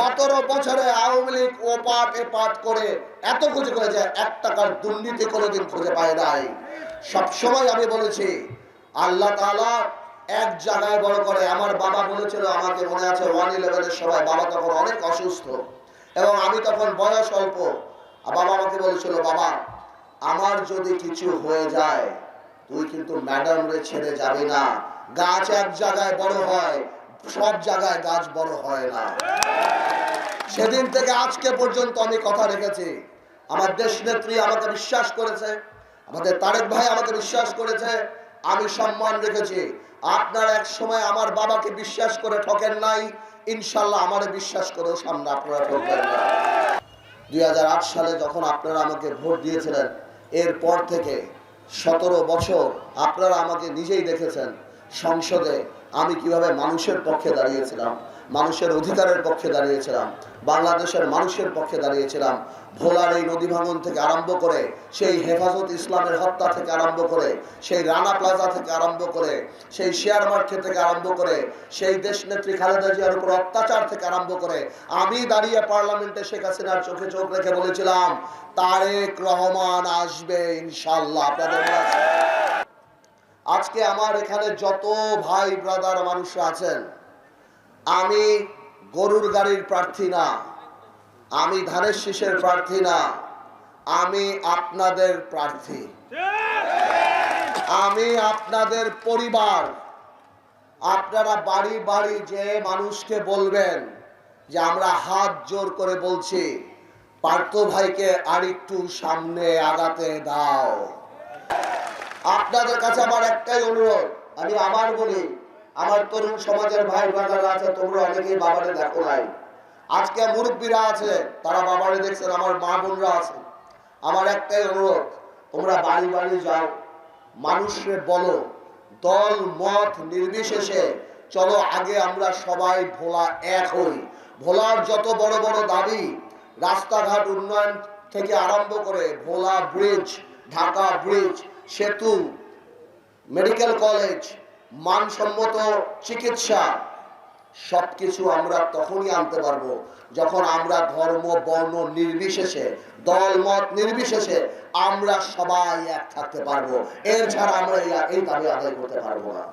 17 বছরে আওয়ামী লীগ ও পাট এ পাট করে এত কিছু করেছে, 1 টাকার দুর্নীতি কোনোদিন খুঁজে পায় নাই। সবসময় আমি বলেছি আল্লাহ তাআলা এক জায়গায় বড় করে। আমার বাবা বলেছিল, আমাকে মনে আছে 111-এর সময়, বাবা তখন অনেক অসুস্থ এবং আমি তখন বয়স অল্প। বাবা আমাকে বলেছিল, বাবা আমার যদি কিছু হয়ে যায় তুই কিন্তু ম্যাডাম রে ছেড়ে যাবি না। গাছ এক জায়গায় বড় হয়, সব জায়গায় গাছ বড় হয় না। সেদিন থেকে আজকে পর্যন্ত আমি কথা রেখেছি। আমার দেশ নেত্রী আমাকে বিশ্বাস করেছে, আমাদের তারেক ভাই আমাকে বিশ্বাস করেছে, আমি সম্মান রেখেছি। আপনারা এক সময় আমার বাবাকে বিশ্বাস করে ঠকেন নাই, ইনশাল্লাহ আমারে বিশ্বাস করেও সামনে আপনারা ঠকবেন না। 2008 সালে যখন আপনারা আমাকে ভোট দিয়েছিলেন, এরপর থেকে 17 বছর আপনারা আমাকে নিজেই দেখেছেন সংসদে আমি কিভাবে মানুষের পক্ষে দাঁড়িয়েছিলাম, মানুষের অধিকারের পক্ষে দাঁড়িয়েছিলাম, বাংলাদেশের মানুষের পক্ষে দাঁড়িয়েছিলাম। ভোলার এই নদী ভাঙন থেকে আরম্ভ করে, সেই হেফাজত ইসলামের হত্যা থেকে আরম্ভ করে, সেই রানা প্লাজা থেকে আরম্ভ করে, সেই শেয়ার মার্কেট থেকে আরম্ভ করে, সেই দেশনেত্রী খালেদা জিয়ার উপর অত্যাচার থেকে আরম্ভ করে, আমি দাঁড়িয়ে পার্লামেন্টে শেখ হাসিনার চোখে চোখ রেখে বলেছিলাম তারেক রহমান আসবে ইনশাআল্লাহ। আপনাদের আজকে আমার এখানে যত ভাই ব্রাদার মানুষরা আছেন, আমি গরুর গাড়ির প্রার্থী না, আমি ধানের শীষের প্রার্থী না, আমি আপনাদের প্রার্থী, আমি আপনাদের পরিবার। আপনারা বাড়ি বাড়ি যে মানুষকে বলবেন যে আমরা হাত জোর করে বলছি পার্থ ভাইকে আরেকটু সামনে আগাতে দাও। আপনাদের কাছে আমার একটাই অনুরোধ, আমি আবার বলি, আমার তরুণ সমাজের ভাই ব্রাদাররা আছে, তোমরা অনেকেই বাবারে দেখো নাই, আজকে মুরব্বীরা আছে তারা বাবারে দেখছেন, আমার মা বোনরা আছে। আমার একটাই অনুরোধ, তোমরা বাড়ি বাড়ি যাও, মানুষকে বলো দল মত নির্বিশেষে চলো আগে আমরা সবাই ভোলা এক হই। ভোলার যত বড় বড় দাবি, রাস্তাঘাট উন্নয়ন থেকে আরম্ভ করে ভোলা ব্রিজ, ঢাকা ব্রিজ, সেতু, মেডিকেল কলেজ, মানসম্মত চিকিৎসা, সবকিছু আমরা তখনই আনতে পারবো যখন আমরা ধর্ম বর্ণ নির্বিশেষে, দল মত নির্বিশেষে আমরা সবাই এক থাকতে পারবো। এর ছাড়া আমরা এই দাবি আদায় করতে পারবো না।